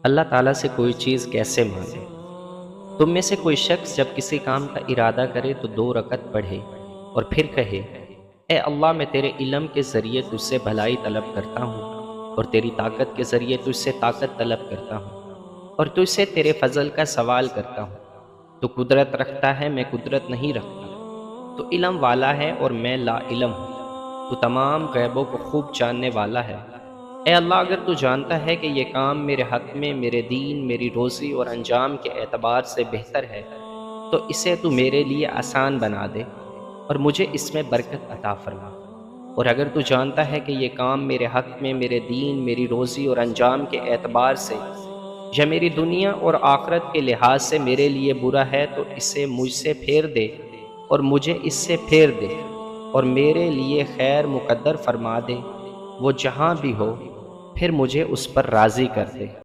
اللہ تعالیٰ سے کوئی چیز کیسے مانگے؟ تم میں سے کوئی شخص جب کسی کام کا ارادہ کرے تو 2 رکعت پڑھے اور پھر کہے، اے اللہ، میں تیرے علم کے ذریعے تجھ سے بھلائی طلب کرتا ہوں، اور تیری طاقت کے ذریعے تجھ سے طاقت طلب کرتا ہوں، اور تجھ سے تیرے فضل کا سوال کرتا ہوں۔ تو قدرت رکھتا ہے، میں قدرت نہیں رکھتا۔ تو علم والا ہے اور میں لا علم ہوں۔ تو تمام غیبوں کو خوب جاننے والا ہے۔ اے اللہ، اگر تو جانتا ہے کہ یہ کام میرے حق میں، میرے دین، میری روزی اور انجام کے اعتبار سے بہتر ہے، تو اسے تو میرے لیے آسان بنا دے اور مجھے اس میں برکت عطا فرما۔ اور اگر تو جانتا ہے کہ یہ کام میرے حق میں، میرے دین، میری روزی اور انجام کے اعتبار سے یا میری دنیا اور آخرت کے لحاظ سے میرے لیے برا ہے، تو اسے مجھ سے پھیر دے اور مجھے اس سے پھیر دے، اور میرے لیے خیر مقدر فرما دے، وہ جہاں بھی ہو، پھر مجھے اس پر راضی کر دے۔